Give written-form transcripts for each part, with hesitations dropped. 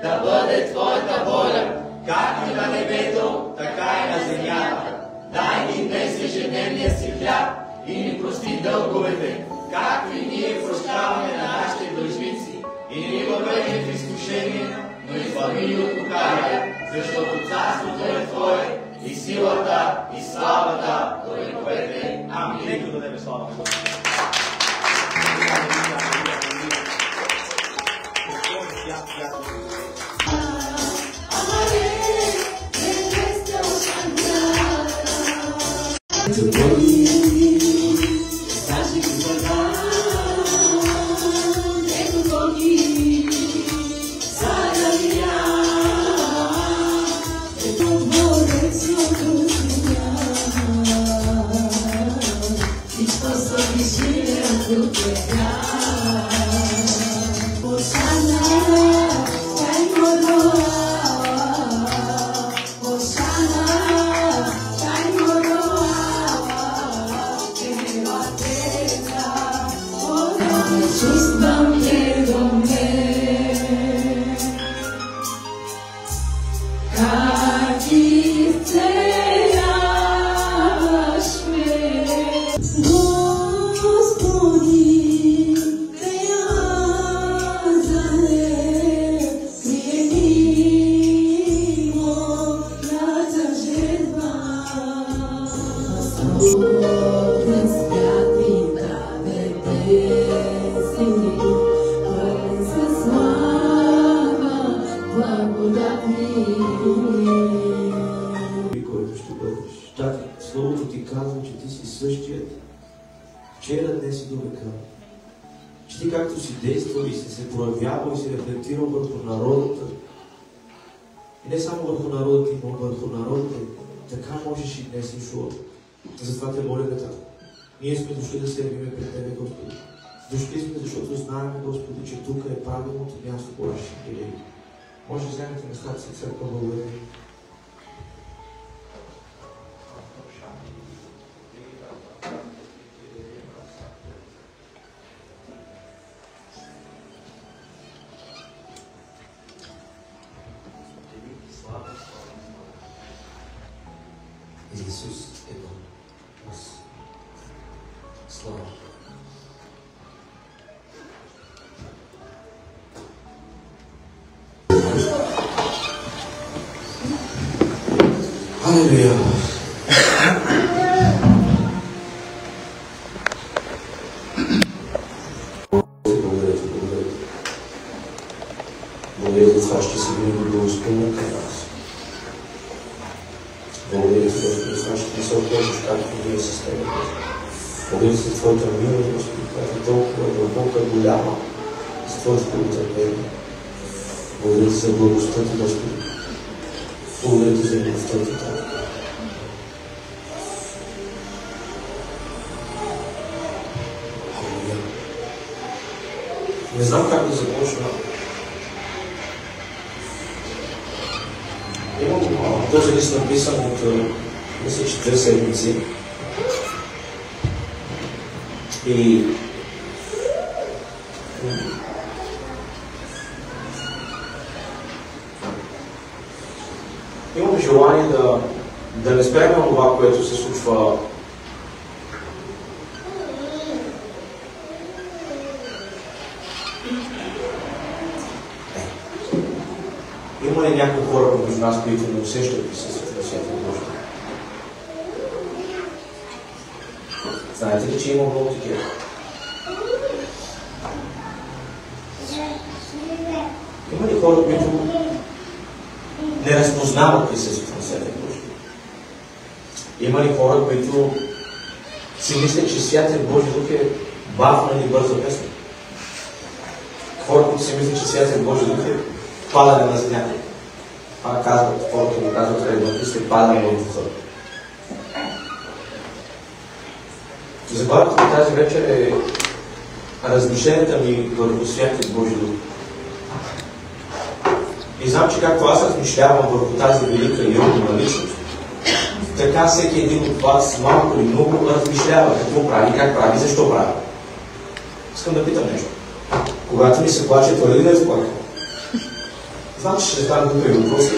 да бъде Твоята воля, както на небето, така и на земята. Дай ни днес ежедневния си хляб и ни прости дълговете, както и ние прощаваме на нашите длъжници. И не ни въведи в изкушение, но избави ни от лукавия, защото царството е Твое, и силата, и славата до вековете. Амин. Нека да дадем слава. Словото ти казва, че ти си същият вчера, днес и до века. Че ти както си действал и си се проявявал и си рефлектирал върху народата, и не само върху народата, но върху народата, така можеш и днес, Ишуа. Затова те моля, Бета. Ние сме дошли да се явиме пред Тебе, Господи. Дошли сме, защото знаем, Господи, че тук е правилното място, Божие шипилей. Може да вземете местата си, църква, благодаря. Исус е в нас. Слава. Алелуя. Благодаря за това, ще се винаги благословен към нас. Благодаря за това, ще ти се отложиш, както ние с Тебе. Благодаря за Твоята милост, Господи, която е толкова дълбока, голяма, за Твоето търпение. Благодаря за благостта Ти, Господи. Благодаря Ти за любовта Ти, Тата. Алелуя. Не знам как да започна. Имам този лист написан от, мисля, 4 седмици. И имам желание да не спрем на това, което се случва Има ли някои хора между нас, които не усещат присъствието на Святия Божия? Знаете ли, че има много такива? Има ли хора, които не разпознават присъствието на Святия Божия? Има ли хора, които си мислят, че Святия Божия Дух е бавна или бърза песен? Хора, които си мислят, че Святия Божия Дух е падане на земята. Това казват, хората го казват редно, сте падане в духа. Заглавието на тази вечер е размишленията ми върху Святия Божия Дух. И знам, че както аз размишлявам върху тази велика и огромна личност, така всеки един от вас малко или много размишлява какво прави, как прави, защо прави. Искам да питам нещо. Когато ми се плаче, твърди да е сплакал? това, че ще стане тук и въпроси,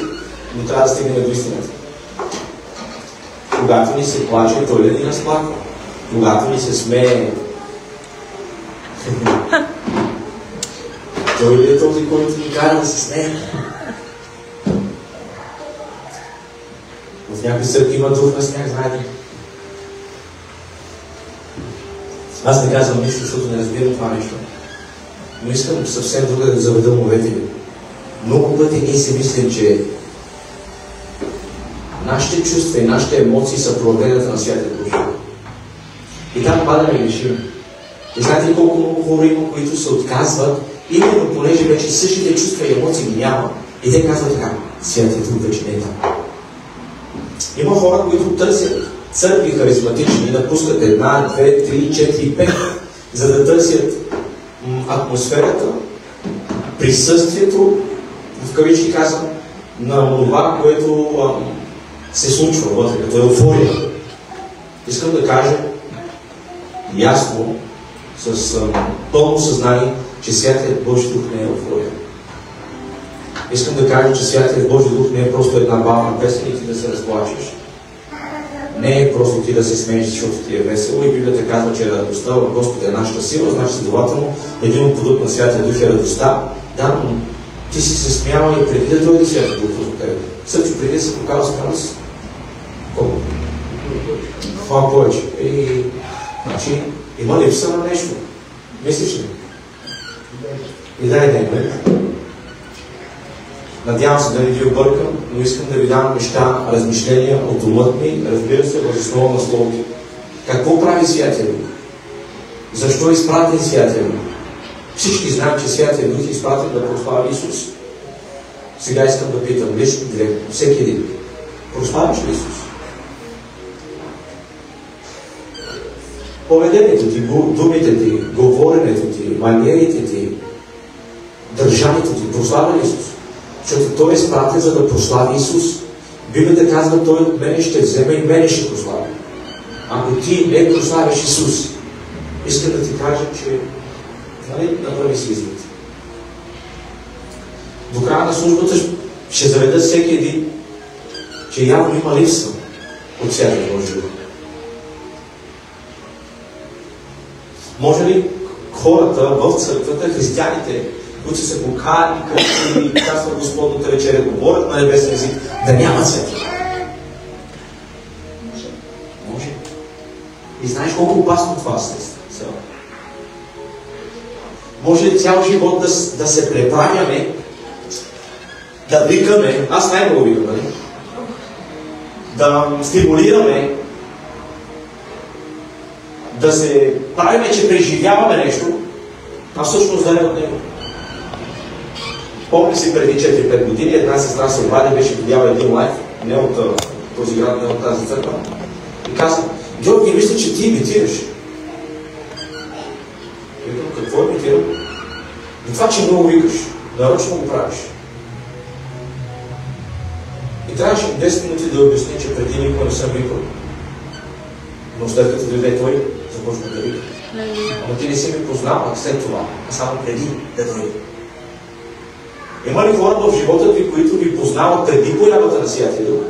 но трябва да стигнем до истината. Когато ни се плаче, той ли ни разплаква? Когато ни се смее, той ли е този, който ни кара да се смее? В някои църкви има дух на смях, знаете. Аз не казвам нищо, защото не разбирам това нещо. Но искам съвсем друга да заведа умовете ви. Много пъти ние си мислим, че нашите чувства и нашите емоции са проявленията на Святия Дух. И там падаме и грешим. И знаете ли колко много хора има, които се отказват, именно понеже вече същите чувства и емоции няма. И те казват така: Святия Дух вече не е там. Има хора, които търсят църкви харизматични, напускат 1, 2, 3, 4, 5, за да търсят атмосферата, присъствието, в кавички казвам, на това, което се случва вътре, като еуфория. Искам да кажа ясно, с пълно съзнание, че Святият Божи Дух не е еуфория. Искам да кажа, че Святият Божи Дух не е просто една бавна песен и ти да се разплачеш. Не е просто ти да се смееш, защото ти е весело, и Библията казва, че радостта в Господ е нашата сила, значи следователно един от продукт на Святия Дух е радостта. Да, но ти си се смяла и преди да дойде Святия Дух в тебе. Също преди да се покава с радост. Колко? Това повече. Значи, има липса на нещо. Мислиш ли? И дай да има. Надявам се да не ви объркам, но искам да ви дам неща, размишления от умът ми, разбира се, въз основа на Словото. Какво прави Святия Дух? Защо е изпратен Святия Дух? Всички знаем, че Святия Дух е изпратен да прослави Исус. Сега искам да питам лично, директно, всеки един. Прославиш ли Исус? Поведението ти, думите ти, говоренето ти, маниерите ти, държанието ти, прославя ли Исус? Защото Той е изпратен, за да прослави Исус. Библията казва: Той от мене ще вземе и мене ще прослави. Ако ти не прославиш Исус, искам да ти кажа, че направи си извод. До края на службата ще заведа всеки един, че явно има липса от Святия Божи Дух. Може ли хората в църквата, християните, които са се покаяли, и казват Господната вечеря, говорят на небесен език, да нямат Святия? Може. И знаеш колко опасно това се става? Може ли цял живот да се преправяме, да викаме, аз най-много викам, нали? Да стимулираме, да се правиме, че преживяваме нещо, а всъщност да не от него. Помни си преди 4-5 години, една сестра се обади, беше видяла един лайф, не от този град, не от тази църква, и каза: Георги, мисля, че ти имитираш. И казвам: какво имитирам? И това, че много викаш, нарочно го правиш. И трябваше 10 минути да обясни, че преди никога не съм викал. Но след като дойде той, започна да вика. Ама ти не си ми познава след това, а само преди да дойде. Има ли хора в живота ви, които ви познават преди появата на Святия Дух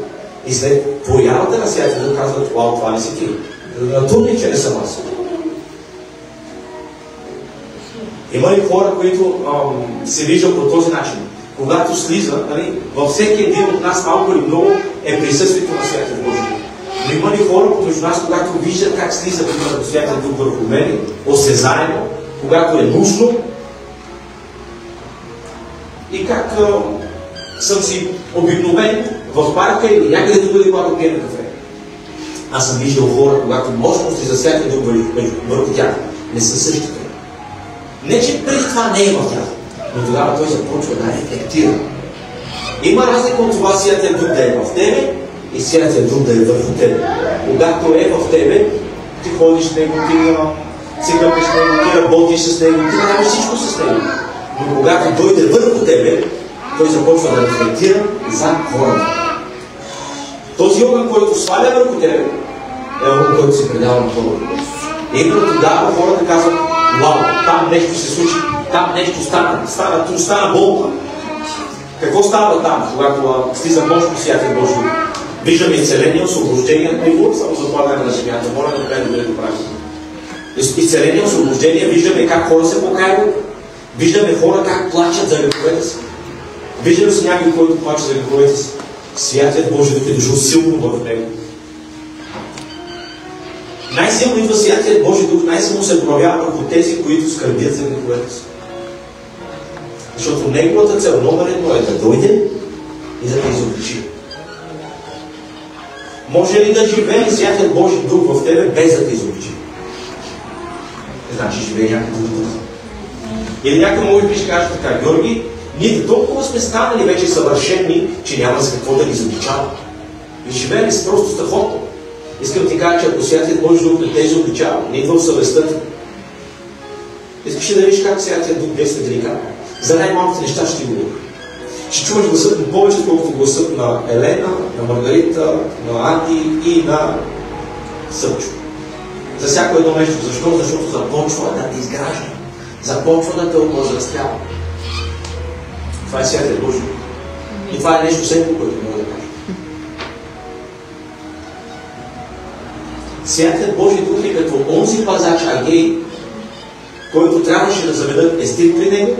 и след появата на Святия Дух казват: вау, това не си ти. Натурни, че не съм аз. Има ли хора, които се виждат по този начин? Когато слиза, нали, във всеки един от нас малко или много е присъствието на Святия Божий Дух. Но има ли хора помежду нас, когато виждат как слиза Святия Дух върху мен, осезаемо, когато е нужно, и как съм си обикновен в парка или някъде да бъде, когато пие на кафе. Аз съм виждал хора, когато мощности за Святия Дух върху тях не са същите. Не, че преди това не е в тях, но тогава той започва да рефлектира. Има разлика от това Святия Дух да е в тебе и Святия Дух да е върху тебе. Когато е в тебе, ти ходиш с него, ти си къпиш с него, ти работиш с него, ти правиш всичко с него. Но когато дойде върху тебе, той започва да рефлектира за хората. Този огън, който сваля върху тебе, е огън, който се предава на хората. И именно тогава хората казват: вау, там нещо се случи, там нещо стана болка. Какво става там, когато слиза мощно Святия Божи Дух? Виждаме изцеление, освобождение, не говоря само за плагане на земята, моля да гледаме да го правим. Изцеление, освобождение, виждаме как хора се покаяват, виждаме хора как плачат за греховете си. Виждаме си някой, който плаче за греховете си. Святият Божи Дух е дошъл силно в него. Най-силно идва Святият Божи Дух, най-силно се проявява върху тези, които скърбят за греховете си. Защото неговата цел номер едно е да дойде и да те изобличи. Може ли да живее Святият Божи Дух в тебе без да те изобличи? Значи живее някакъв друг. Или някой може би ще каже така: Георги, ние толкова сме станали вече съвършени, че няма за какво да ни изобличава. И живеем си просто страхотно. Искам да ти кажа, че ако Святият Божи Дух не те изобличава, не идва в съвестта ти. Искаш да видиш как Святият Дух действа деликатно. За най-малките неща ще ти говоря. Ще чуваш гласът на повече, колкото гласът на Елена, на Маргарита, на Анди и на Събчо. За всяко едно нещо. Защо? Защото започва да те изгражда. Започва да те омъзрастява. Това е Святият Божи Дух. И това е нещо всеки, което мога да кажа. Святият Божи Дух е като онзи пазач Агей, който трябваше да заведат Естир при него,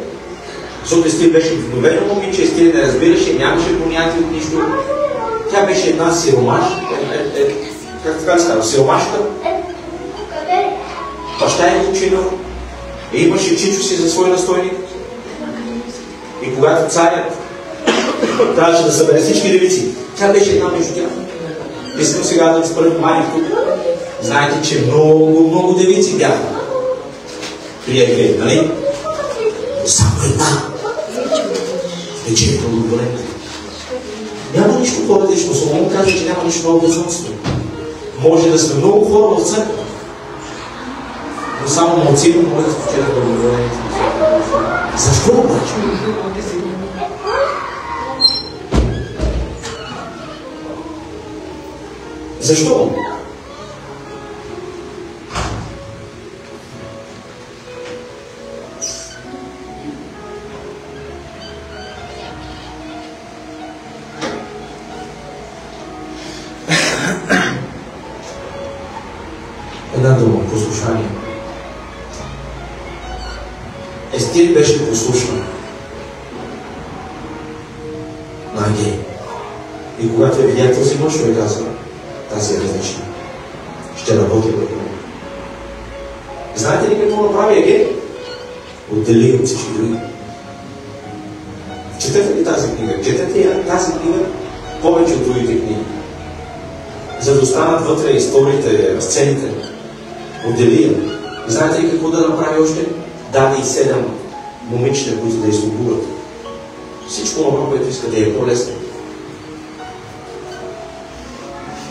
защото Естир беше вдовено момиче, Естир не разбираше, нямаше понятие от нищо. Тя беше една сиромашка, как така става, сиромашка. Баща е починал и имаше чичо си за свой настойник. И когато царят трябваше да събере всички девици, тя беше една между тях. Искам сега да ви спра внимание тук. Знаете, че много девици бяха при Агей, нали? Само една вече е удовлетворена. Няма нищо по-различно. Соломон казва, че няма нищо ново безумство. Може да сме много хора в църква, но само малцина може да спечелят удовлетворението. Защо обаче? Защо? Една дума, послушание. Естир беше послушна на Агей. И когато я видя този мъж, той каза: тази е различна. Ще работи върху него. Знаете ли какво направи Агей? Отдели от всички други. Четете ли тази книга? Четете тази книга повече от другите книги. За да останат вътре историите, сцените. Отдели я. И знаете ли какво да направи още? Даде и 7 момичета, които да изслугуват. Всичко това, което иска да е по-лесно.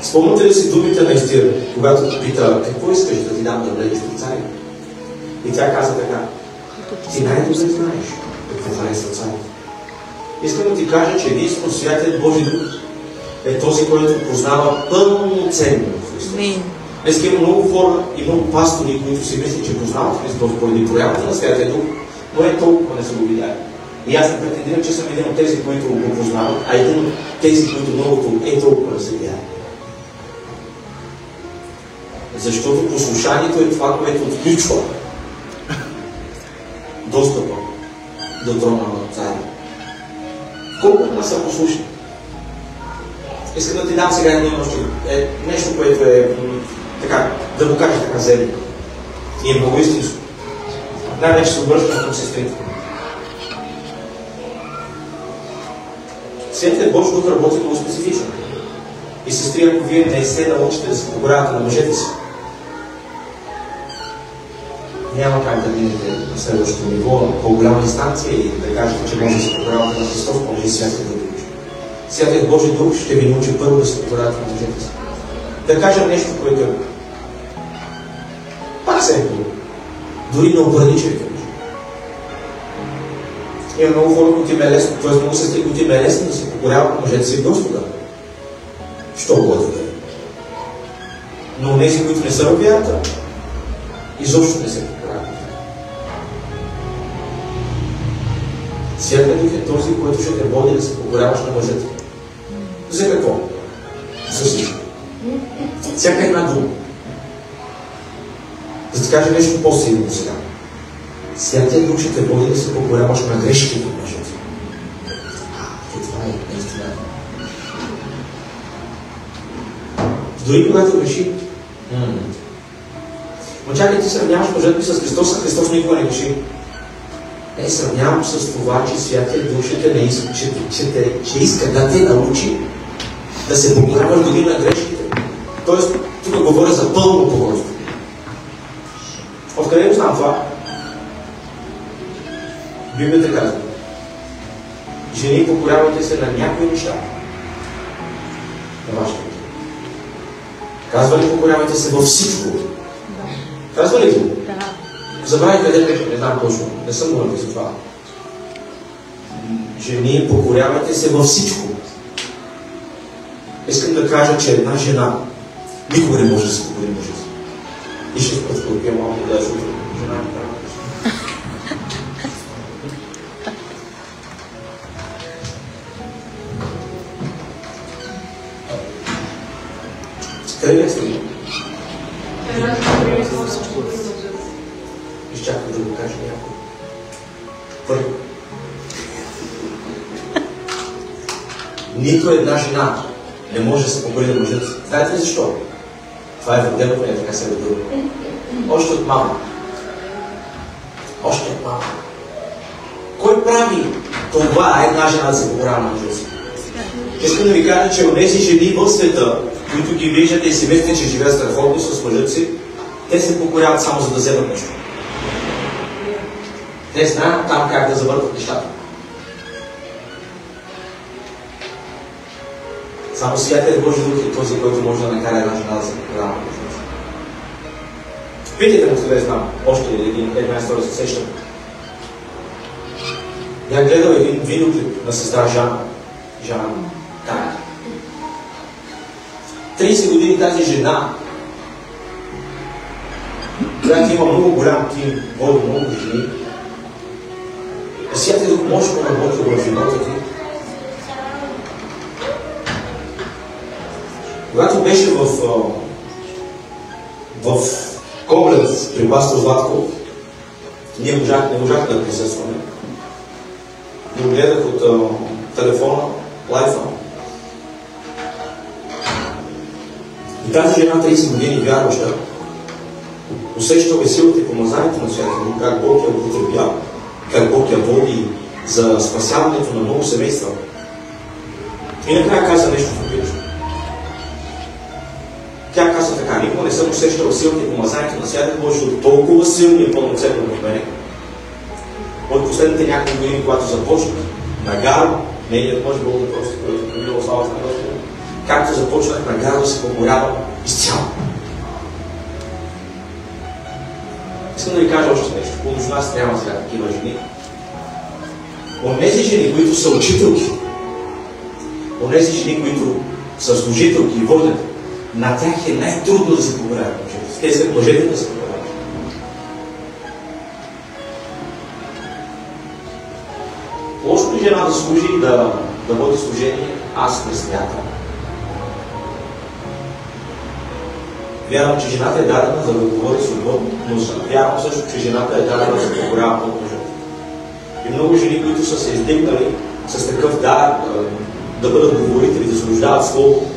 Спомняте ли си думите на Естир, когато те пита: какво искаш да ти дам да влезеш в царя? И тя каза така: ти най-добре знаеш какво харесва царя. Искам да ти кажа, че единствено Святият Божи Дух е този, който познава пълноценно Христос. Днес има много хора и много пастори, които си мислят, че познават Христос поради проявата на Святия Дух, но е толкова не са го видяли. И аз не претендирам, че съм един от тези, които го познават, а един от тези, които многото е толкова не са видяли. Защото послушанието е това, което отключва достъпа до трона на царя. Колко от нас са послушни? Искам да ти дам сега нещо, което е така, да го кажа така зелено. И е много истинско. Най-вече се обръщам към сестрите. Святият Божи Дух работи много специфично. И сестри, ако вие не се научите да се покорявате на мъжете си, няма как да минете на следващото ниво, на по-голяма инстанция и да кажете, че може да се покорявате на Христос, може и Святият Дух. Святият Божи Дух ще ви научи първо да се покорявате на мъжете си. Да кажем нещо, което пак се е било. Дори на обърничевите мъже. Има много хора, които им е лесно, т.е. много сестри, които им е лесно да се покоряват на мъжете си в Господа. Що го да е? Но тези, които не са в вярата, изобщо не се покоряват. Святият Дух е този, който ще те води да се покоряваш на мъжете. За какво? За всичко. Всяка една дума. Да ти кажа нещо по-силно сега. Святият Дух ще те води да се покоряваш на грешките на мъжете. Това е наистина. Дори когато греши. Но чакай, ти сравняваш мъжът ми с Христос, а Христос никога не греши. Не, сравнявам с това, че Святият Дух ще иска да те научи да се покоряваш дори на грешките. Тоест, тук говоря за пълно покорство. Откъде го знам това? Библията казва: жени, покорявайте се на някои неща. На вашите. Казва ли покорявайте се във всичко? Казва ли го? Забравяй къде беше, не знам точно. Не съм го написал това. Жени, покорявайте се във всичко. Искам да кажа, че една жена никога не може да се покори мъжа си. И ще спръскопия малко да защото жена не трябва да кажа. Къде бях стигнал? Изчакам да го кажа някой. Първо. Нито една жена не може да се покори на мъжът си. Знаете ли защо? Това е вредено, поне така се ведува. Още от малко. Още от малко. Кой прави това една жена да се покорява на мъжът си? Искам да ви кажа, че от тези жени в света, които ги виждате и си мислите, че живеят страхотно с мъжът си, те се покоряват само за да вземат нещо. Те знаят там как да завъртат нещата. Само Святият Божи Дух е този, който може да накара една жена да се покорява на мъжът си. Питайте му къде знам. Още една история се сещам. Бях гледал един видеоклип на сестра Жана Тайна. 30 години тази жена, която има много голям тим, води много жени, Святият Дух може да работи в живота ти. Когато беше в Коблец при пастор Златко, ние не можахме да присъстваме. Но гледах от телефона, лайфа. И тази жена 30 години вярваща, усещала силата и помазанието на Святия Дух, как Бог я употребява, как Бог я води за спасяването на много семейства. И накрая каза нещо фантастично. Тя каза така: никога не съм усещала силата и помазанието на Святия Божи от толкова силно и пълноценно в мене. От последните няколко години, когато започнах нагаро, нейният мъж Бог да просто помилва славата на Господа, както започнах нагаро да се покорявам изцяло. Искам да ви кажа още нещо. Помежду нас няма сега такива жени. Онези жени, които са учителки, онези жени, които са служителки и водят, на тях е най-трудно да се покоряват мъжете. Те искат мъжете да се покоряват. Лошото жена да служи и да води служение, аз не смятам. Вярвам, че жената е дадена за да говори свободно, но вярвам също, че жената е дадена да се покорява от мъжете. И много жени, които са се издигнали с такъв дар да бъдат говорители, да служдават Слово,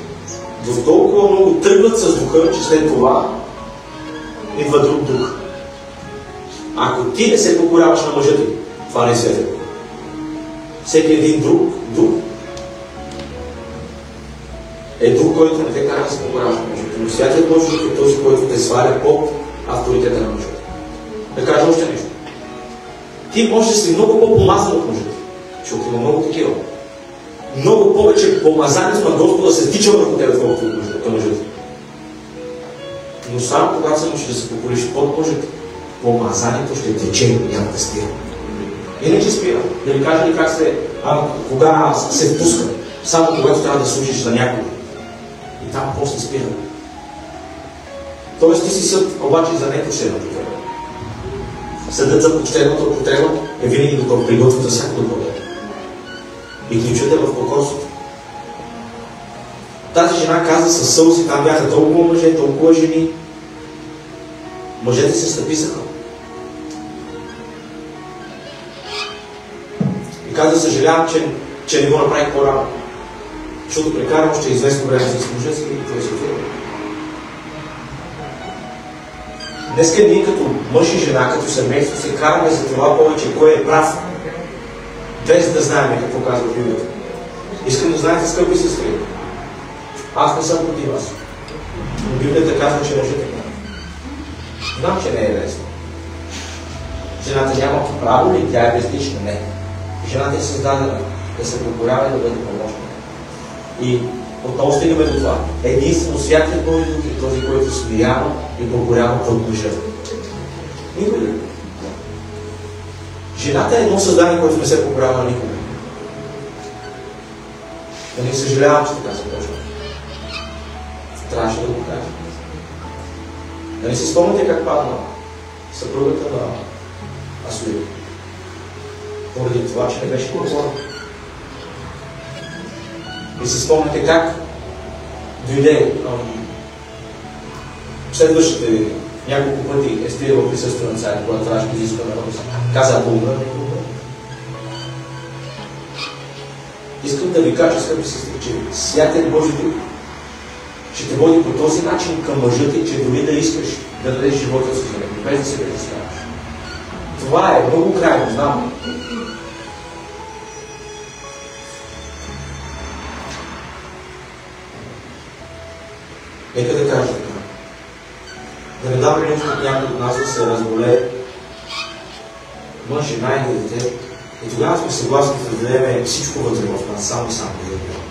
до толкова много тръгват с духа, че след това идва друг дух. Ако ти не се покоряваш на мъжете, това не е Святия Дух. Всеки един друг дух е дух, който не те кара да се покоряваш на мъжете. Но Святият Божи Дух е този, който те сваля под авторитета на мъжете. Да кажа още нещо. Ти можеш да си много по-помазан от мъжете, защото има много такива. Много повече помазанието на Господа се стича върху тебе, отколкото от мъжете. Но само когато се научиш да се покориш под мъжете, помазанието ще тече и няма да спира. Иначе спира. Да ви кажа ли как кога се впуска? Само когато трябва да служиш за някой. И там после спира. Тоест ти си съд, обаче за непочтеното тебе. Съдът за почтената употреба е винаги докато приготвя за всяко добро. И ключът е в покорството. Тази жена каза със сълзи, там бяха толкова мъже, толкова жени. Мъжете се стъписаха. И каза, съжалявам, че не го направих по-рано. Защото прекарам още известно време с мъжа си и той се отива. Днеска ние като мъж и жена, като семейство се караме за това повече, кой е прав, без да знаем какво казва Библията. Искам да знаете, скъпи сестри, аз не съм против вас. Но Библията казва, че мъжът е прав. Знам, че не е лесно. Жената няма право ли? Тя е безлична? Не. Жената е създадена да се покорява и да бъде помощна. И отново стигаме до това. Единствено святият Божи Дух е този, който смирява и покорява към мъжа. Никой ли? Жената е едно създание, което не се покорява на никога. Да не съжалявам, че така се почва. Трябваше да го кажа. Да не си спомняте как падна съпругата на Асуир. Поради това, че не беше покорна. И си спомняте как дойде следващите няколко пъти е стоял в присъствие на царя, когато трябваше да изисква народа си. Каза Бога, не Бога. Искам да ви кажа, скъпи сестри, че Святият Божи Дух ще те води по този начин към мъжът ти, че дори да искаш да дадеш живота си за него, без да се притесняваш. Това е много крайно, знам. Нека да кажа така. Да не дава нещо от някой от нас да се разболее мъж, жена или дете. И тогава сме съгласни да дадем всичко вътре в нас, само и само да дадем.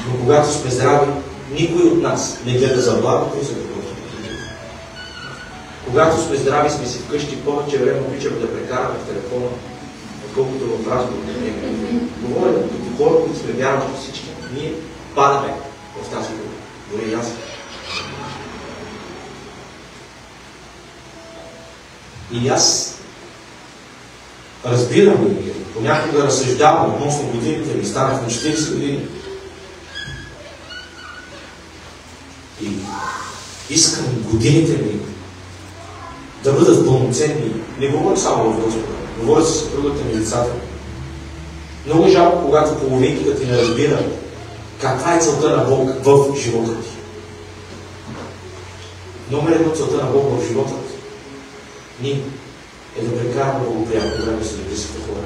Но когато сме здрави, никой от нас не гледа за благото и за доброто. Когато сме здрави, сме си вкъщи, повече време обичаме да прекараме в телефона, отколкото в разговор. Говоря като хора, които сме вярващи всички. Ние падаме в тази група. Дори и аз. И аз разбирам и понякога разсъждавам относно годините ми. Станах на 40 години. И искам годините ми да бъдат пълноценни. Не говоря само в Господа. Говоря с съпругата ми, децата. Много жалко, когато половинката ти не разбира каква е целта на Бог в живота ти. Номер едно целта на Бог в живота ни е да прекараме благоприятно време с близките хора.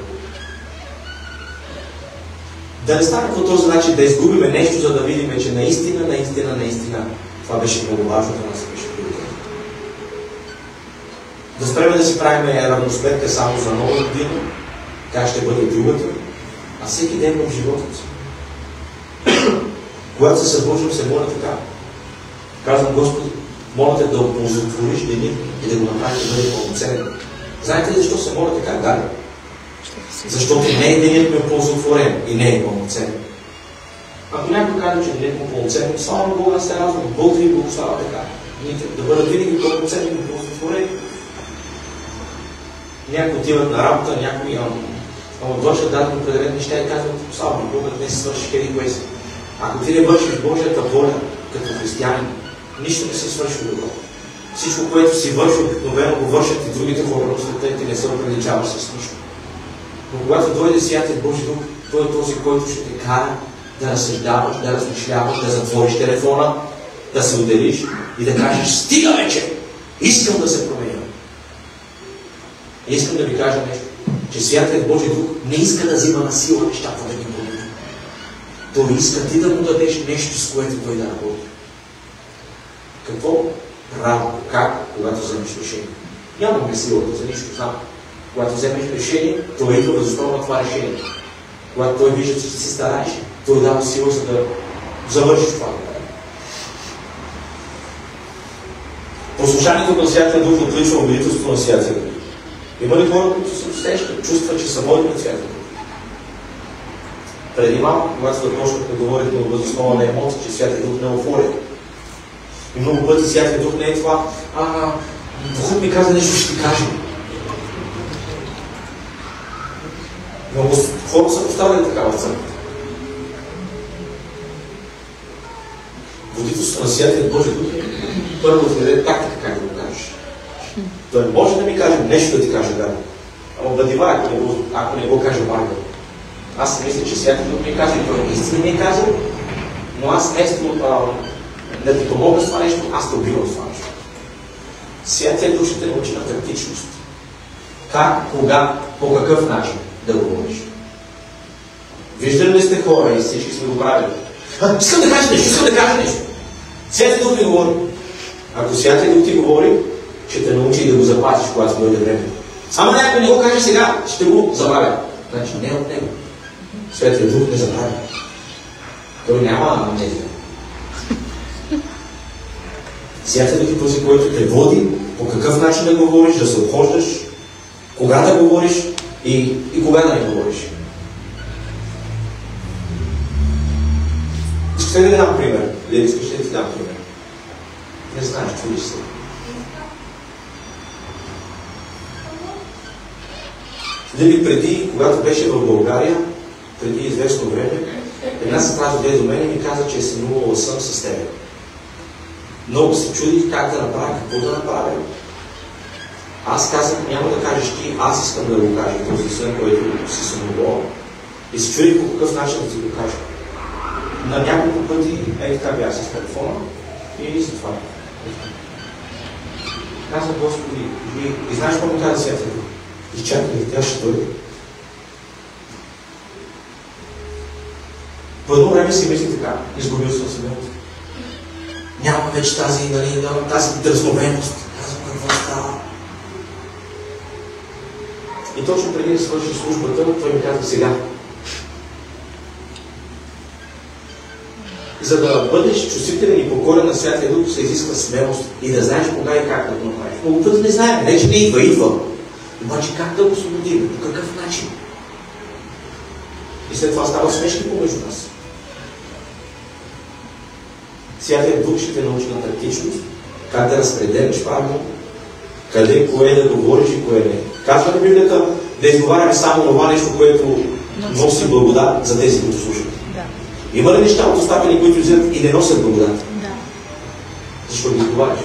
Да не стане по този начин да изгубиме нещо, за да видим, че наистина това беше много важно да нас беше приоритет. Да спреме да си правим равносметка само за нова година, как ще бъде другата, а всеки ден в живота си. Когато се събуждам, се моля така. Казвам, Господи, моля те да оползотвориш деня и да го направиш да бъде пълноценен. Знаете ли защо се моля така? Да. Защото не е денят ми оползотворен и не е пълноценен. Ако някой каже, че денят му е пълноценен, слава на Бога, аз се радвам. Бог да ви благославя така. Да бъдат винаги пълноценни и оползотворени. Някои отиват на работа, някои вършат дадени определени неща и казват, слава на Бога, днес свършиш еди кое си. Ако ти не вършиш Божията воля като християнин, нищо не си свърши добро. Всичко, което си върши, обикновено го вършат и другите хора в света и ти не се оприличаваш с нищо. Но когато дойде Святият Божи Дух, той е този, който ще те кара да разсъждаваш, да размишляваш, да затвориш телефона, да се отделиш и да кажеш, стига вече! Искам да се променя. И искам да ви кажа нещо, че Святият Божи Дух не иска да взима на сила нещата да ги промени. Той иска ти да му дадеш нещо, с което той да работи. Какво право? Как? Когато вземеш решение. Нямаме силата за нищо, знам. Когато вземеш решение, той идва въз основа на това решение. Когато той вижда, че си стараеш, той дава сила, за да завършиш това. Послушанието на Святия Дух отлича убедителството на Святия Дух. Има ли хора, които се усещат, чувстват, че са водени от Святия Дух? Преди малко, когато започнахме да говорихме въз основа на емоции, че Святия Дух не е еуфория. И много пъти Святия Дух не е това, Духът ми каза нещо, ще ти кажа. Много хора са поставили такава църква. Водителството на Святия Божи Дух първо да даде тактика как да го кажеш. Той може да ми каже нещо да ти каже да. Ама бъдива, ако не го каже Марга. Аз мисля, че Святия Дух ми каже, той наистина ми е казал, но аз да ти помогна с това нещо, аз те убивам с това нещо. Святия Дух ще те научи на практичност. Как, кога, по какъв начин да говориш. Виждали ли сте хора и всички сме го правили? Искам да кажа нещо. Святия Дух ми говори. Ако Святия Дух ти говори, ще те научи и да го запазиш, когато дойде време. Ама някой не го каже сега, ще го забравя. Значи не от него. Святия Дух не забравя. Той няма амнезия. Святия Дух е този, който те води, по какъв начин да говориш, да се обхождаш, кога да говориш и кога да не говориш. Искате ли да дам пример? Или искаш ли да ти дам пример? Не знаеш, чудиш се. Дали преди, когато беше в България, преди известно време, една сестра дойде до мен и ми каза, че е сънувала сън с тебе. Много се чудих как да направя, какво да направя. Аз казах, няма да кажеш ти, аз искам да го кажа този сън, който си сънувала. И се чудих по какъв начин да ти го кажа. На няколко пъти, така бях с телефона и за това. Казах, Господи, и знаеш какво ми каза Святия Дух? Изчакай, тя ще дойде. По едно време си мисли така, изгубил съм себе. Няма вече тази дързновеност. Казвам, какво става? И точно преди да свърши службата, той ми казва сега. За да бъдеш чувствителен и покорен на Святия Дух, се изисква смелост и да знаеш кога и как да го направиш. Много пъти не знаем, не че не идва. Обаче как да го освободим? По какъв начин? И след това става смешки помежду нас. Святия Дух ще те научи на тактичност, как да разпределиш правилно, къде, кое да говориш и кое не. Казва на Библията да изговаряме само това нещо, което носи благодат за тези, които слушат. Да. Има ли неща от устата ни, които вземат и не носят благодат? Да. Защо ги изговаряш?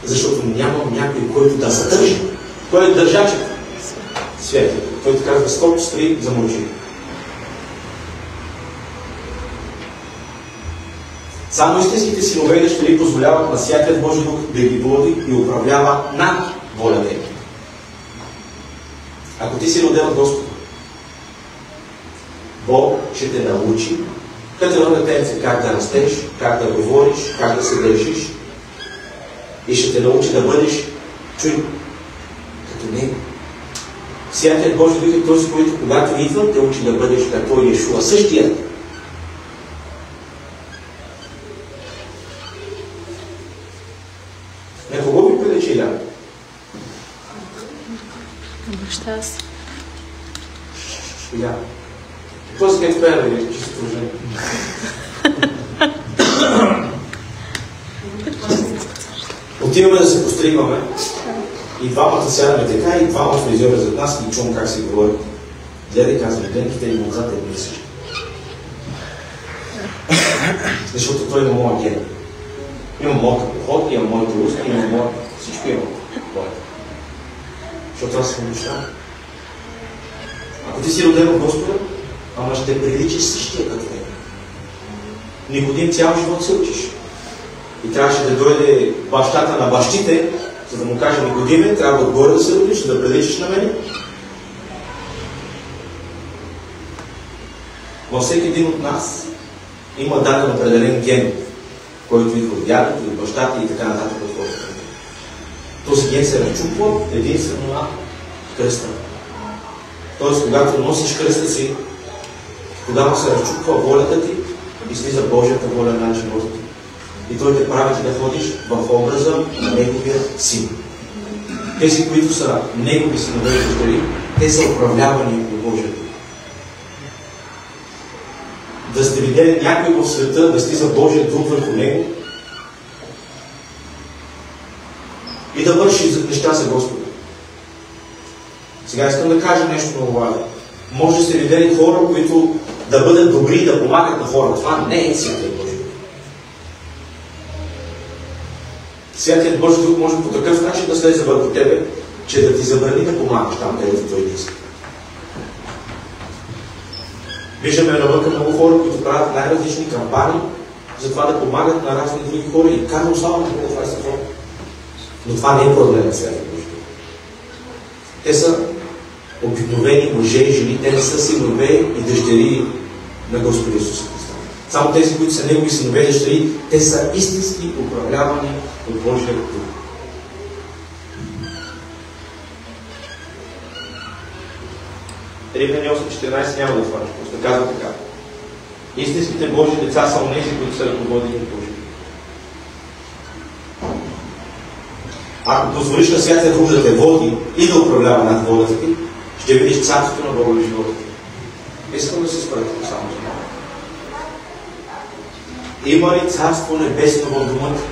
Защото нямам някой, който да задържи. Кой е държачът? Святия. Той ти казва, скоро стои, замълчи. Само истинските синове и дъщери позволяват на Святия Божи Дух да ги води и управлява над волята им. Ако ти си роден от Господа, Бог ще те научи като едно детенце как да растеш, как да говориш, как да се държиш и ще те научи да бъдеш чуй като Него. Святият Божи Дух е този, който когато идва, те учи да бъдеш като Йешуа, същият. На кого ви приличи Илян? Баща си. Илян. Този как пее, бе, чисто положение. Отиваме да се постригваме и двамата сядаме така и двамата влизаме зад нас и чувам как се говори. Гледай, казвам, денките и мълзата е мисля. Защото той има моя ген. Имам моята поход, имам моите уста, имам моята... Всичко имам. Защото аз съм неща. Ако ти си роден от Господа, ама ще приличиш същия като него. Никодим цял живот се учиш. И трябваше да дойде бащата на бащите, за да му каже, Никодиме, трябва отгоре да се родиш, да приличиш на мене. Във всеки един от нас има даден определен ген, който идва от дядото, от бащата и така нататък. Този ген се разчупва единствено на кръста. Тоест, когато носиш кръста си, тогава се разчупва волята ти и слиза Божията воля на живота ти. И той те прави да ходиш в образа на Неговия син. Тези, които са Негови синове и дъщери, те са управлявани от Божията. Да сте видели някой в света да слиза Божия дух върху него и да върши неща за Господа. Сега искам да кажа нещо много важно. Може да сте видели хора, които да бъдат добри и да помагат на хората. Това не е Святият Божи Дух. Святият Божи Дух може по такъв начин да слезе върху тебе, че да ти забрани да помагаш там, където той иска. Виждаме навънка много хора, които правят най-различни кампании за това да помагат на разни други хора и казвам слава на Бога, това е съвсем. Но това не е проблем на Святият Божи Дух. Те са обикновени мъже и жени, те не са синове и дъщери на Господа Исуса Христа. Само тези, които са негови синове и дъщери, те са истински управлявани от Божия Дух. Римляни 8:14 няма да хванеш, просто казва така. Истинските Божии деца са онези, които са ръководени от Божия. Ако позволиш на Святия Дух да те води и да управлява над волята ти, ще видиш царството на Бога в живота ти. Искам да се спрете само за това. Има ли царство небесно в дома ти?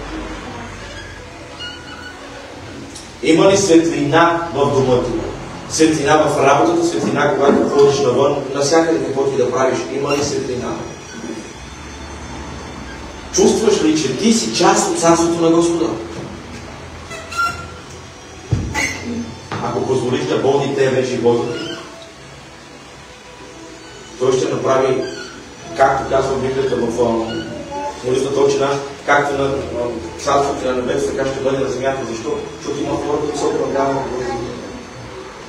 Има ли светлина в дома ти? Светлина в работата, светлина, когато ходиш навън, навсякъде какво ти да правиш, има ли светлина? Чувстваш ли, че ти си част от царството на Господа? Ако позволиш да води тебе живота ти, той ще направи, както казва Библията в молитвата Отче наш, както на царството на небето, така ще бъде на земята. Защо? Защото има хора, които се управляват от Божия Дух.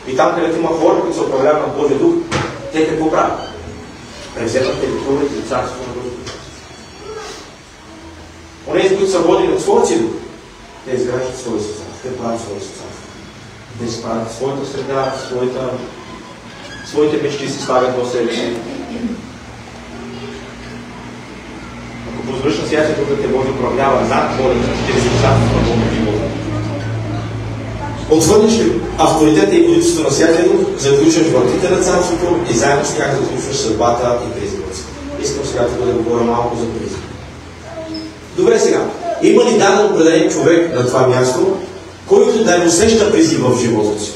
И там, където има хора, които се управляват от Божия Дух, те какво правят? Превземат територията и царството на Господа. Онези, които са водени от своя си дух, те изграждат своя си царство, те правят своя си царство. Те си правят своята среда, своите мечти си слагат в себе си. Ако позволиш на Святия Дух да те води управлява над волята, ще си царство на Бога в живота. Отвърнеш ли авторитета и водителството на Святия Дух, за да включваш вратите на царството и заедно с тях да включваш съдбата и призивът си. Искам сега да говоря малко за призив. Добре сега, има ли даден определен човек на това място, който да не усеща призив в живота си?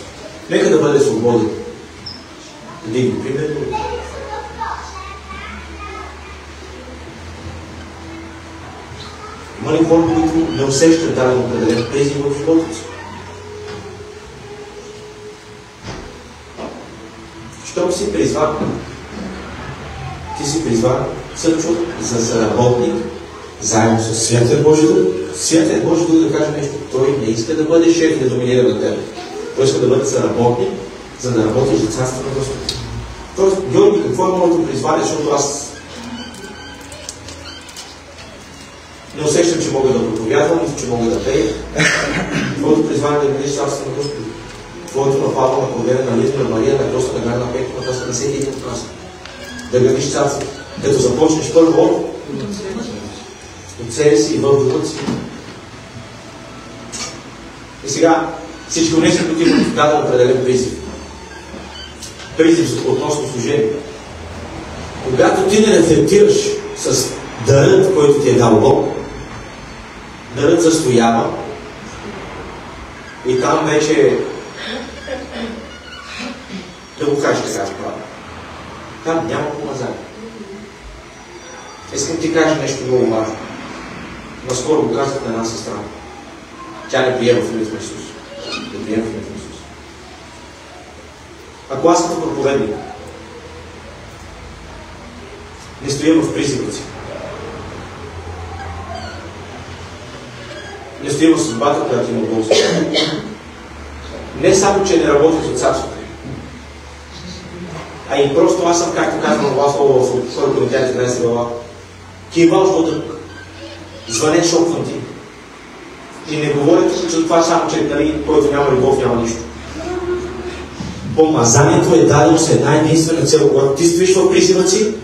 Нека да бъде свободен. Дигни, примерно. Има ли хора, които не усещат даден определен призив в живота си? Щом си призван, ти си призван също за работник, заедно с Святия Божи Дух. Святия Божи Дух да каже нещо. Той не иска да бъде шеф и да доминира на теб. Той иска да бъде заработник, за да работиш за царството на Господа. Тоест, Георги, какво е моето призвание, защото аз не усещам, че мога да проповядвам, че мога да пея. Твоето призвание е да бъдеш царството на Господа. Твоето на Павла, на Корнелия, на Лиза, на Мария, на Коста, на Гана, на Петро, на Коста, на всеки един от нас. Да градиш царството. Като започнеш първо от себе си и в духа си. И сега всички унеси, които имат даден определен призив. Призив относно служение. Когато ти не рефлектираш с дарът, който ти е дал Бог, дарът застоява и там вече да го кажеш така справа. Там няма помазание. Искам ти кажа нещо много важно. Наскоро го казах на една сестра. Тя не приема в името на Исус. Не приема в името на Исус. Ако аз като проповедник не стоя в призива си, не стоя в съдбата, която има Бог. Не само, че не работя за царството, а и просто аз съм, както казвам това слово в 2 Коринтияни 13 глава, кивал в отък, звънен шоквам ти. И не говорите за това само, че нали, който няма любов, няма нищо. Помазанието е дадено с една единствена цел. Когато ти стоиш в призива си,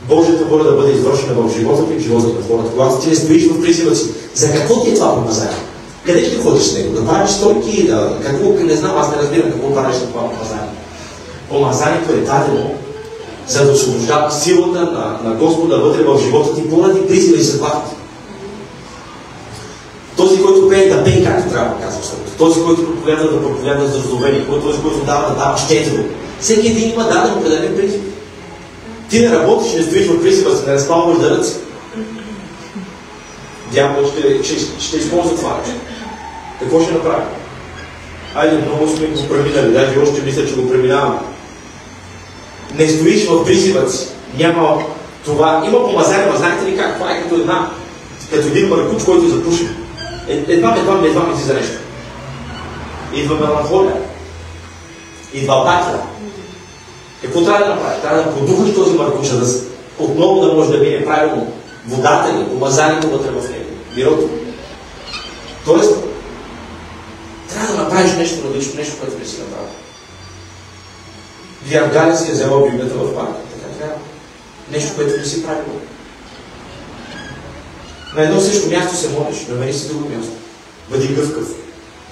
Божията воля да бъде извършена в живота ти и в живота на хората. Когато ти не стоиш в призива си, за какво ти е това помазание? Къде ще ходиш с него? Да правиш стойки, какво? Не знам, аз не разбирам какво правиш на това помазание. Помазанието е дадено, за да освобождава силата на Господа вътре в живота ти поради призива и съдбата. Този, който пее да пее както трябва, казва Словото. Този, който проповядва да проповядва за раздовение, този, който дава да дава щедро. Всеки един има даден определен призив. Ти не работиш, не стоиш в призива си, не разпалваш да ръци. Дявол ще използва това нещо. Какво ще направи? Айде, много сме го преминали, даже още мисля, че го преминаваме. Не стоиш в призивът си. Няма това. Има помазание, но знаете ли как? Това е като един маркуч, който запуши. Едва ми излиза нещо. Идва меланхолия. Идва апатия. Какво трябва да направи? Трябва да подухаш този маркуча, отново да може да мине правилно водата ни, помазанието вътре в него. Бирото. Тоест, трябва да направиш нещо различно, нещо, което не си направил. Галя си е взела Библията в парка. Така трябва. Нещо, което не си правил. На едно също място се молиш, намери си друго място. Бъди гъвкав,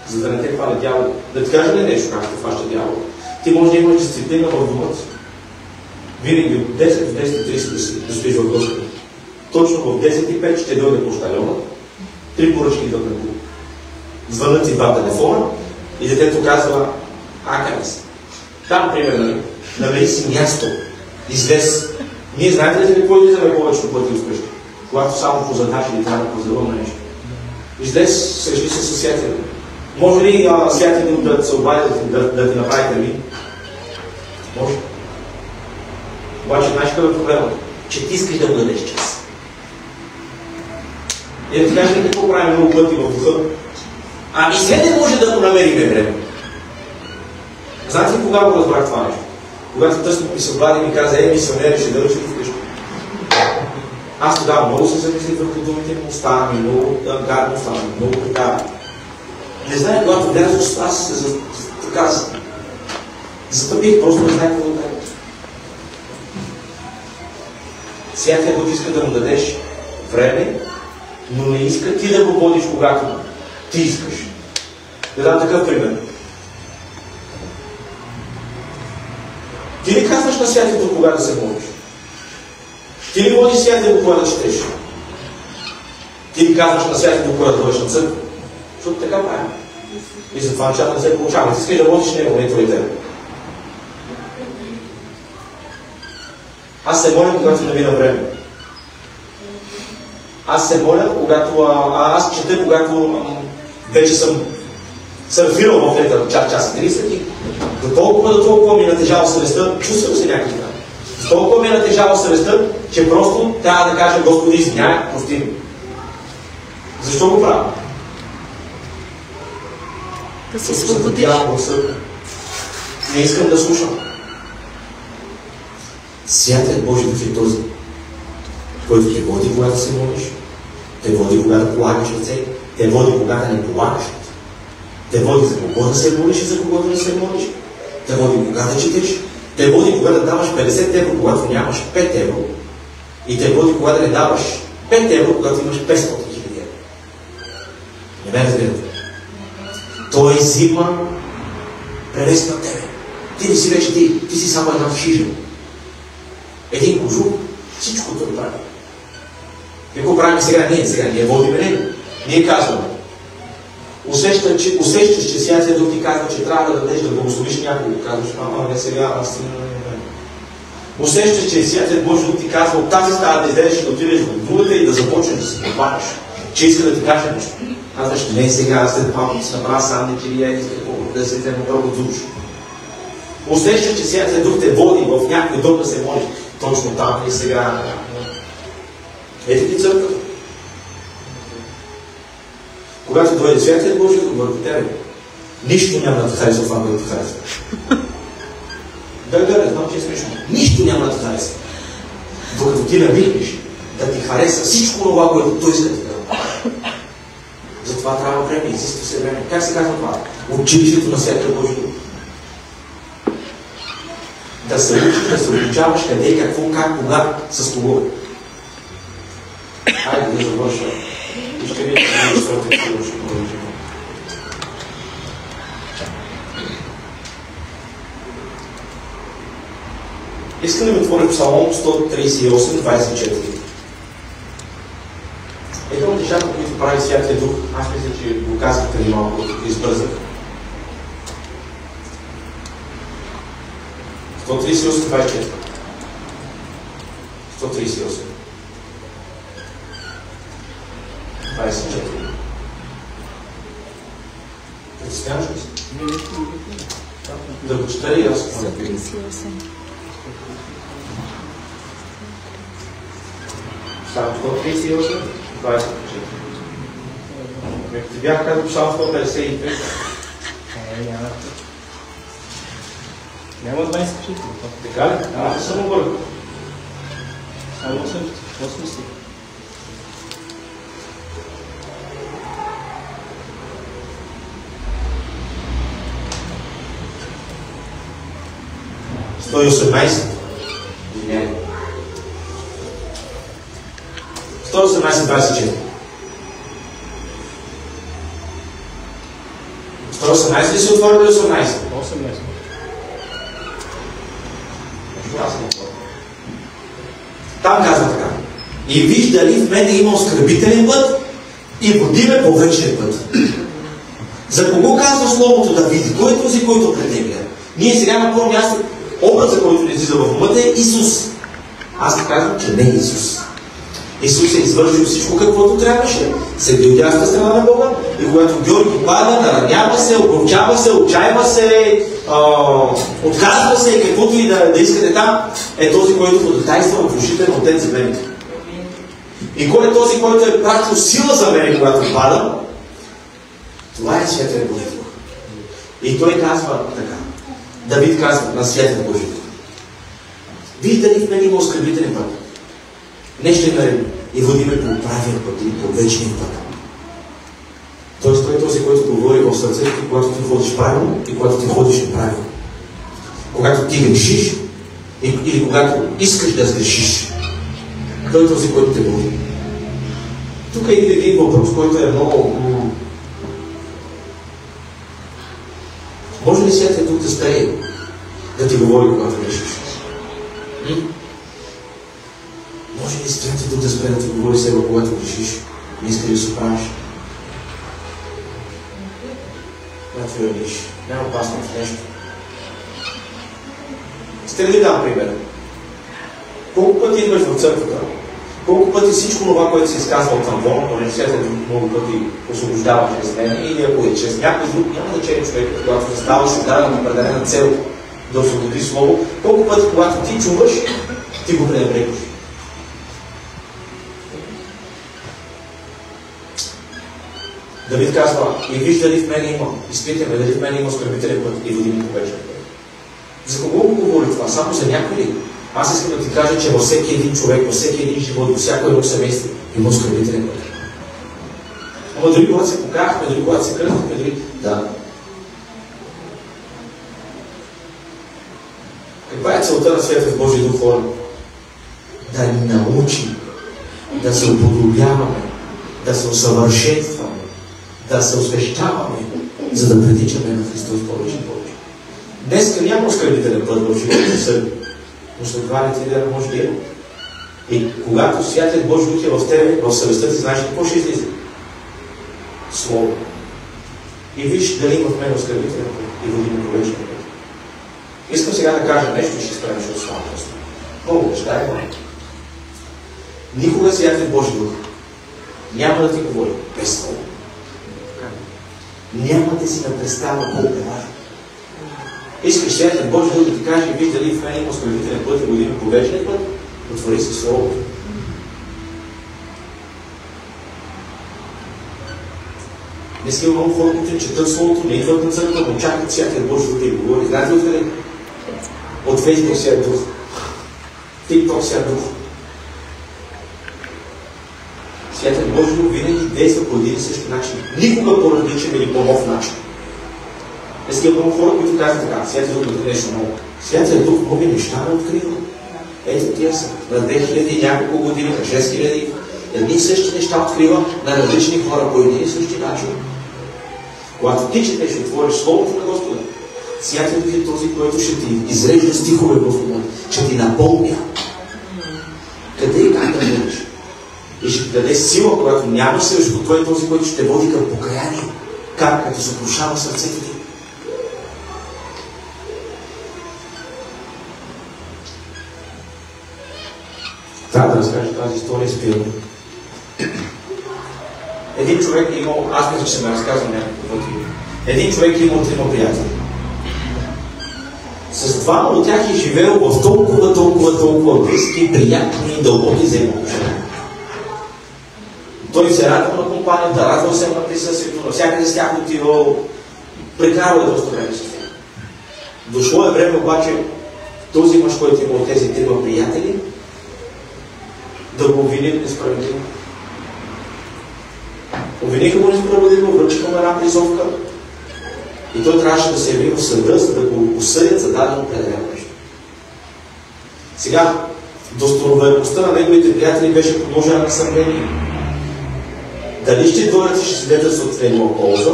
за да не те хвали дявол. Да ти кажа ли нещо, как те хваща дявол? Ти може да имаш дисциплина в дома си. Винаги от 10 в 10:30 да стоиш в Господа. Точно в 10:05 ще дойде пощальона, 3 поръчки идват на клуб. Звънат си 2 телефона и детето казва: акаме се. Там, примерно, намери си място, излез. Ние знаете ли какво излизаме повечето пъти от къщи? Когато само позадаш или трябва да поздравам нещо. Излез, срещи се със святели. Може ли святели да се обади да ти направи термин? Може. Обаче, знаеш какъв е проблемът? Че ти искаш да му дадеш час. И да ти кажеш ли какво правим много пъти в духа? Ами все не може да го намериме време. Знаете ли кога го разбрах това нещо? Когато тъсно ми се обади и ми каза: мисионери, ще да учи вкъщи. Аз тогава много се замислих върху думите му, стана ми много гарно, стана ми много така. Не знае, когато влязох, аз се така затъпих, просто не знае какво да кажа. Святия Дух иска да му дадеш време, но не иска ти да го водиш, когато ти искаш. Да дам такъв пример. Ти ли казваш на Святия Дух кога да се молиш? Ти ли водиш Святия Дух кога да четеш? Ти ли казваш на Святия Дух кога да дойдеш на църква? Защото така правим. И затова нещата не се получава. Ти искаш да водиш него, не твоите. Аз се моля, когато не мина време. Аз се моля, когато... аз чета, когато вече съм сърфирал в лета час и 30 и до толкова ми е натежава съвестта, чувствам се някакви там. До толкова ми е натежава съвестта, че просто трябва да кажа: Господи, извиняй, прости ми. Защо го правя? Да се свободиш. Не искам да слушам. Святият Божи Дух е този, който те води, когато се молиш, те води, когато полагаш ръце, те води, когато не полагаш. Те води за кого да се молиш и за кого да не се молиш. Те води кога да четеш. Те води кога да даваш 50 евро, когато нямаш 5 евро. И те води кога да не даваш 5 евро, когато имаш 500 хиляди евро. Не ме разбирате. Той взима превес на тебе. Ти не си вече ти си само една шижа. Един кожух, всичко това прави. Какво правим сега? Ние водиме него. Ние казваме: усещаш, че Святия Дух ти казва, че трябва да дадеш, да благословиш някого. Казваш: не сега, аз не. Усещаш, че Святият Божи Дух ти казва от тази стая да излезеш и да отидеш в другата и да започнеш да се побавиш. Че иска да ти каже нещо. Казваш: не сега, след малко да си направя сандвичи и да се взема първо душ. Усещаш, че Святият Дух те води в някой дом да се молиш. Точно там и сега. Ето ти църквата. Когато дойде Святият Божи Дух върху тебе, нищо няма да те харесва това, което те харесва. Да, знам, че е смешно. Нищо няма да те харесва. Докато ти навикнеш да ти хареса всичко това, което той иска да ти да. Затова трябва време, изисква се време. Как се казва това? Училището на Святия Божи Дух. Да се учиш, да се обучаваш къде и какво, как, кога, с кого. Хайде да завърша. И ще видите, че четвъртия ще продължим. Искам да ми отворя Псалом 138-24. Едно от нещата, които прави Святия Дух, аз мисля, че го казах преди малко, като избързах. 138-24. 138. 24. Притесняваш ли се? Да го чета ли аз? 138. Само 138, 24. Ако ти бях казал Псалм 155. Няма 24. Така ли? Ама да съм объркал. Само 8 стих. Сто и 18. 118-24. 118 ли се отвори или 18? 18. Там казва така. И виж дали в мене има оскърбителен път и води ме по вечен път. За кого казва Словото да види? Кой е този, който претегля? Ние сега на първо място, образът, който ни излиза в умата е Исус. Аз ти казвам, че не е Исус. Исус е извършил всичко каквото трябваше. Седи от дясната страна на Бога и когато Георги пада, наранява се, огорчава се, отчаива се, отказва се и каквото и да искате там, е този, който ходатайства в ушите на Отец за мен. И кой е този, който е пратил сила за мен, когато пада? Това е Святия Божий Дух. И той казва така. Давид казва на Святия Божий Дух. Виж дали в мен има оскърбителен път. Не ще ме и води ме по правия път или по вечния път. Тоест той е този, който говори в сърцето, когато ти ходиш правилно и когато ти ходиш неправилно. Когато ти грешиш или когато искаш да сгрешиш. Той е този, който те води. Тук е един въпрос, който е много... Може ли Святия Дух да спее да ти говори, когато грешиш? Може ли Святия Дух да спре да ти говори сега, когато грешиш? Не иска да се правиш? Когато вървиш, няма опасно в нещо. Ще ли дам пример? Колко пъти идваш в църквата? Колко пъти всичко това, което си изказва от Самвон, понеже Святия Дух много пъти освобождава чрез мен, или ако е чрез някой друг, няма значение човек, когато застава се дава на определена цел да освободи Слово, колко пъти, когато ти чуваш, ти го пренебрегваш. Давид казва, и виж дали в мен има, изпитаме дали в мен има оскърбителен път и води ми по вечен път. За кого го говори това? Само за някой ли? Аз искам да ти кажа, че във всеки един човек, във всеки един живот, във всяко едно семейство има оскърбителен път. Ама дори когато се покахме, дори когато се кръстихме, дори... Да. Каква е целта на Святия Божий Дух, хора? Да ни научи да се уподобяваме, да се усъвършенстваме, да се освещаваме, за да притичаме на Христос повече и повече. Днеска няма оскърбителен път в живота на Сърби, но след 2 дена може да има. И когато Святият Божий Дух е в тебе, в съвестта ти, знаеш какво ще излиза? Слово. И виж дали има в мен оскърбителен път и води ми по вечния път. Искам сега да кажа нещо и ще спрем, ще оставам просто. Много неща има. Никога Святият Божий Дух няма да ти говори без Слово. Няма да си представа колко е важно. Искаш Святият Божий Дух да ти каже, виж дали в мен има оскърбителен път и води ми по вечния път, отвори си Словото. Днес има много хора, които четат Словото, не идват на църква, но чакат Святият Божий Дух да им говори. Знаете ли откъде? От Фейсбук Свят Дух. TikTok Свят Дух. Святият Божий Дух винаги действа по един и същи начин. Никога по различен или по-нов начин. Днес има много хора, които казват така, Святият Дух да нещо много. Святият Дух много неща не открива. Ето тия са. На 2000 и няколко години, на 6000 едни и същи неща открива на различни хора по един и същи начин. Когато ти четеш и отвориш Словото на Господа, Святият Дух е този, който ще ти изрежда стихове в ума, ще ти напомня къде и как да бъдеш. И ще ти даде сила, когато нямаш също, той е този, който ще води към покаяние. Как? Като съкрушава сърцето ти. Трябва да разкажа тази история с Пирно. Един човек е имал, аз мисля, че се ме разказвам някакво пъти. Един човек е имал 3 приятели. С 2 от тях е живеел в толкова близки, приятни и дълбоки взаимоотношения. Той се радва на компанията, радвал се на присъствието, навсякъде с тях отивал, прекарал е доста време с тях. Дошло е време обаче този мъж, който имал тези 3 приятели, да го обвинят несправедливо. Обвиниха го несправедливо, връчиха му една призовка и той трябваше да се яви в съда, за да го осъдят за дадено определено нещо. Сега, достоверността на неговите приятели беше подложена на съмнение. Дали ще дойдат и ще свидетелстват в негова полза,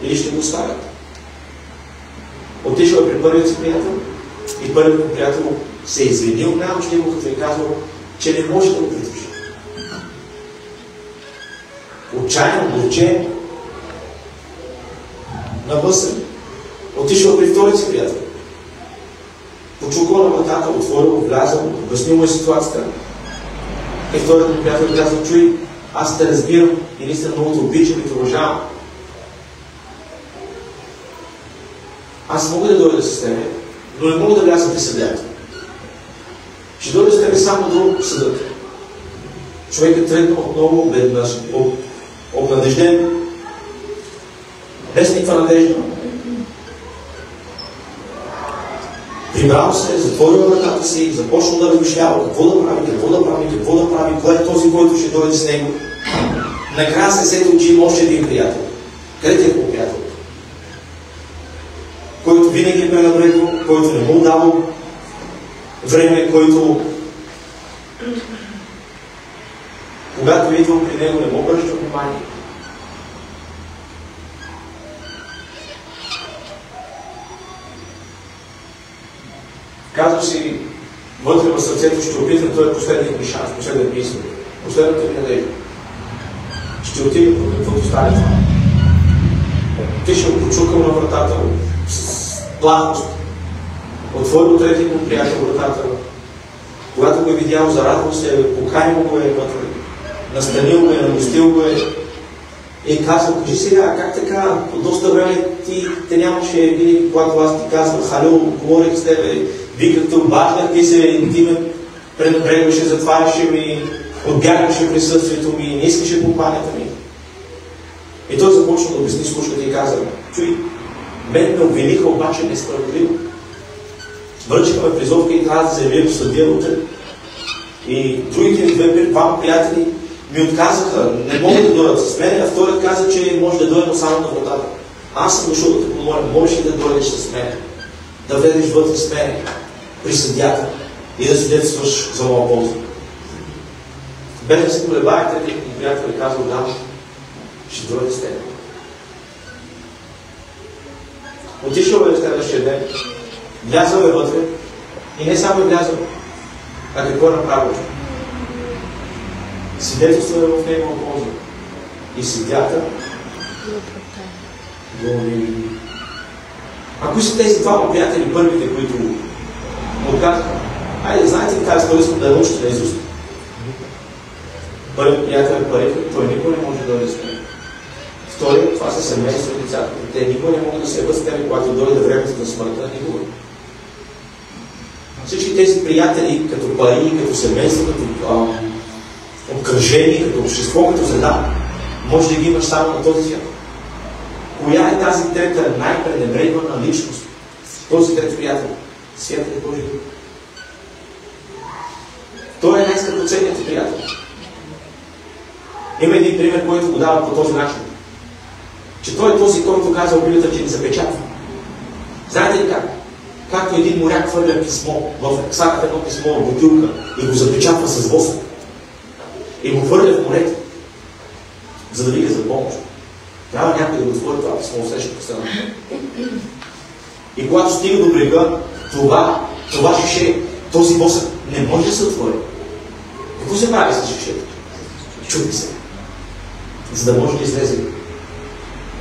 или ще го оставят. Отишъл при първият си приятел и първият му приятел се е извинил най-учливо, като е казал, че не може да го придружи. Отчаян, горчен, навъсен. Отишъл при вторият си приятел. Почукал на вратата, отворил, влязъл, обяснил му е ситуацията. И вторият му приятел казал, чуй, аз те разбирам и наистина много те обичам и те уважавам. Аз мога да дойда с тебе, но не мога да вляза при съдята. Ще дойда с тебе само до съдът. Човекът тръгна отново обнадежден, без никаква надежда. Прибрал се, затворил вратата си, започнал да размишлява какво да прави, кой е този, който ще дойде с него. Накрая се сетил, че има още един приятел. Къде е по приятел? Който винаги ме е набредил, който не му давал време, който когато идвам при него, не му обръща внимание. Казва си, вътре в сърцето ще опитам, той е последният ми шанс, последният ми изход, последната ми надежда. Ще отида по каквото стане това. Отишъл, почукал на вратата с плахост. Отворил третият му приятел вратата. Когато го е видял, зарадвал се, поканил го е вътре, настанил го е, нагостил го е и казал, кажи сега, как така, по доста време те нямаше винаги, когато аз ти казвах, халю, говорих с тебе, виках те, обаждах ти се, ти ме пренебрегваше, затваряше ми, отбягваше присъствието ми, не искаше компанията ми. И той започна да обясни слушката и каза, чуй, мен ме обвиниха, обаче несправедливо. Връчиха ме призовка и трябва да се явя в съдия утре. И другите ми 2 приятели ми отказаха, не могат да дойдат с мен, а вторият каза, че може да дойде само на вратата. Аз съм дошъл да те помоля, можеш ли да дойдеш с мен, да влезеш вътре с мен при съдията и да свидетелстваш за моя полза. Без да се колебае, третият ми приятел е казал, да, ще дойде с теб. Отишъл е в следващия ден, влязъл е вътре и не само е влязъл, а какво е направил? Свидетелство е в негова полза. И съдията го не. Ако са тези 2 приятели, първите, които му отказаха, айде, знаете ли тази история, искам да я научите на изуст. Първият приятел е парикът, той никога не може да дойде с него. Вторият, това са семейство и децата. Те никога не могат да се явят с тебе, когато дойде времето на смъртта, никога. Всички тези приятели, като пари, като семейство, като обкръжение, като общество, като среда, може да ги имаш само на този свят. Коя е тази трета най-пренебрегвана личност? Този трет приятел. Святът е Божий Дух. Той е най-скъпоценният ти приятел. Има един пример, който го дава по този начин. Че той е този, който казва Библията, че ни запечатва. Знаете ли как? Както един моряк хвърля писмо в рюкзак, едно писмо в бутилка и го запечатва с восък. И го хвърля в морето, за да вика за помощ. Трябва някой да го отвори това писмо, усеща по страна. И когато стига до брега, това шише, този восък не може да се отвори. Какво се прави с шишето? Чупи се. За да може да излезе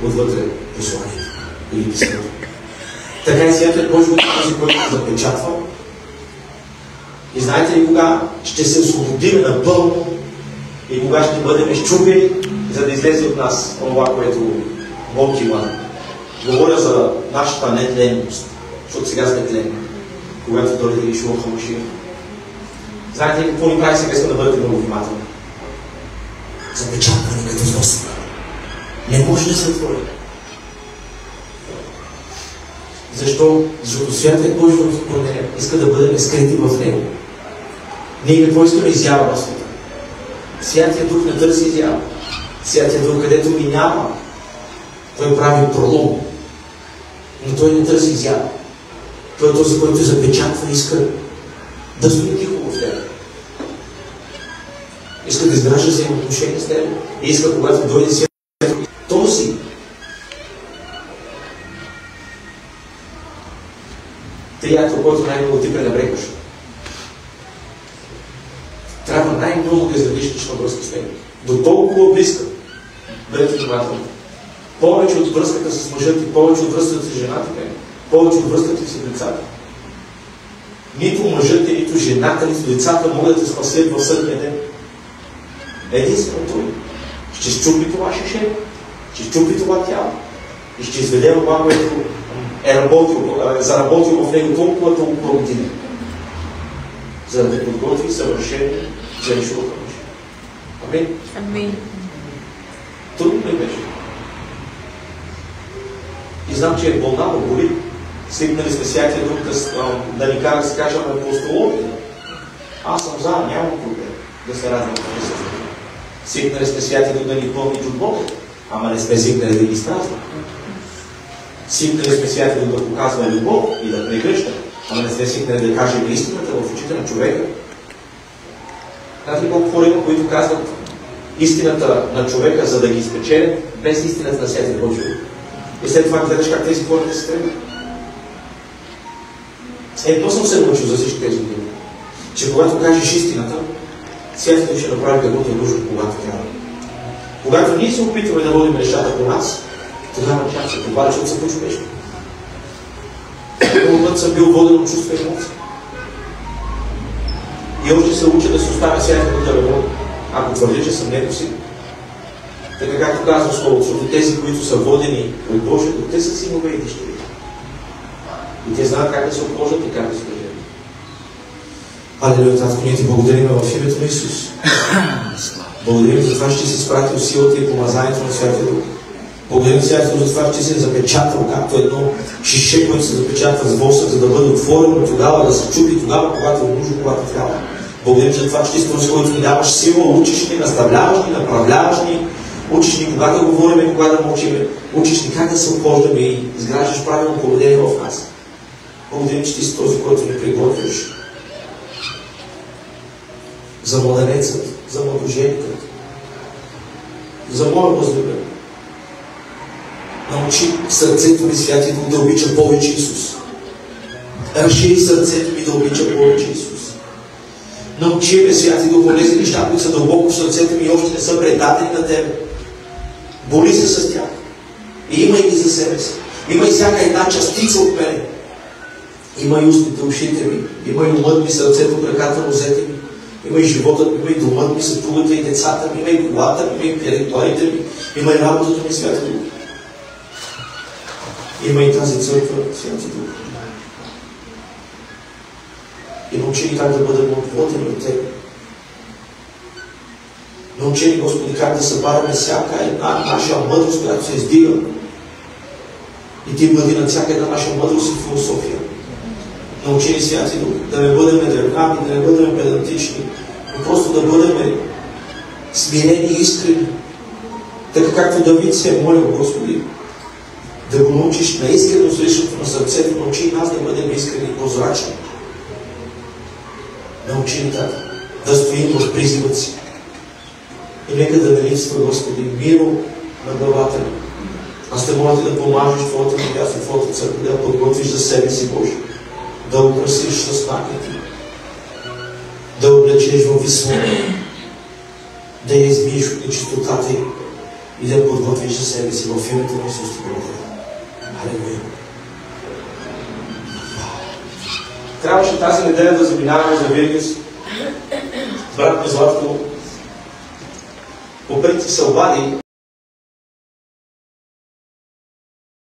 отвътре посланието или писането. Така и Святият Божий Дух, този, който запечатва. И знаете ли кога ще се освободим напълно и кога ще бъдем изчупени, за да излезе от нас това, което Бог има. Говоря за нашата нетленност, защото сега сме тлени, когато дойде Ишуа Хамашия. Знаете ли какво ни прави сега? Искам да бъдете много внимателни. Запечатване като знос. Не може да се отвори. Защо? Защото Святият Божий Дух иска да бъдем скрити в Него. Ние какво искаме? Изява в света. Святият Дух не търси изява. Святият Дух, където ги няма, Той прави пролом. Но Той не търси изява. Той е този, който запечатва и иска да стои тихо в Тебе. Иска да изгражда взаимоотношения с Тебе. И иска, когато дойде Святият Дух, този приятел, който най-много ти пренебрегваш. Трябва най-много да изградиш лична връзка с него. До толкова близка. Бъдете внимателни. Повече от връзката с мъжа ти, повече от връзката с жената ти, повече от връзката с децата. Нито мъжът ти, нито жената, нито децата могат да те спасят в съдния ден. Единствено Той ще счупи това шише, ще счупи това тяло и ще изведе това, което е заработил в него толкова години, за да те подготви съвършение за Ишуа Хамашия. Амин? Амин. Трудно ли беше? И знам, че е болна, но боли. Свикнали сме Святия Дух да ни кара да се кажем апостоловия. Аз съм за, нямам проблем да се радвам в присъствието. Свикнали сме Святия Дух да ни пълни от Бога, ама не сме свикнали да ги страдва. Свикнали сме Святия Дух да показва любов и да прегръща, ама не сме свикнали да кажем истината в очите на човека. Знаете ли колко хора има, които казват истината на човека, за да ги изпечелят, без истината на Святия Божий Дух? И след това гледаш как тези хора се тръгват. Едно съм се научил за всички тези години, че когато кажеш истината, Святия Дух ще направи каквото е нужно, когато трябва. Когато ние се опитваме да водим нещата по нас, тогава тя се побарча от съпочовешно. Много път съм бил воден от чувства и емоции. И още се уча да се оставя Святия Дух да работи, ако твърдя, че съм него си. Така както казвам Словото, защото тези, които са водени от Божия Дух, те са синове и дъщери. И те знаят как да се обхождат и как да се държат. Алелуя, Татко, ние ти благодарим в името на Исус. Благодарим за това, че си спратил силата и помазанието на Святия Дух. Благодарим Святия Дух за това, че си запечатал както едно шише, което се запечатва с восък, за да бъде отворено тогава, да се чупи тогава, когато е нужно, когато трябва. Благодарим за това, че ти с който ни даваш сила, учиш ни, наставляваш ни, направляваш ни, учиш ни кога да говорим и кога да мълчим, учиш ни как да се обхождаме и изграждаш правилно поведение в нас. Благодарим, че ти си този, който ни приготвиш за младенецът, за младоженикът, за моя възлюбен. Научи сърцето ми, Святия Дух, да обича повече Исус. Разшири сърцето ми да обича повече Исус. Научи ме, Святия Дух, тези неща, които са дълбоко в сърцето ми и още не са предадени на Тебе. Боли се с тях. И имай ги за себе си. Имай всяка една частица от мене. Имай устните, ушите ми. Имай умът ми, сърцето, краката, нозете ми. Имай животът ми, имай домът ми, съпругата и децата ми, имай колата ми, имай интелектуалите ми, имай работата ми, Святия Дух. Имай тази църква, Святия Дух. И научи ни как да бъдем отводени от Тебе. Научи ни, Господи, как да събаряме всяка една наша мъдрост, която се издига. И Ти бъди над всяка една наша мъдрост и философия. Научи ни, Святия Дух, да не бъдем древнави, да не бъдем педантични, но просто да бъдем смирени и искрени. Така както Давид се е молил, Господи, да го научиш на искреност личното на сърцето, научи и нас да бъдем искрени и прозрачни. Научи ни така да стоим в призивът си. И нека да не липсва, Господи, миро на главата ни. Аз те моля да помажеш Твоята невяста и Твоята църква, да я подготвиш за себе си, Боже. Да украсиш с накити, да облечеш в висота, да я измиеш от нечистотата и да я подготвиш за себе си в името на Исус. Алелуя! Трябваше тази неделя да заминаваме за Виргис. Брат ми Златко по принцип се обади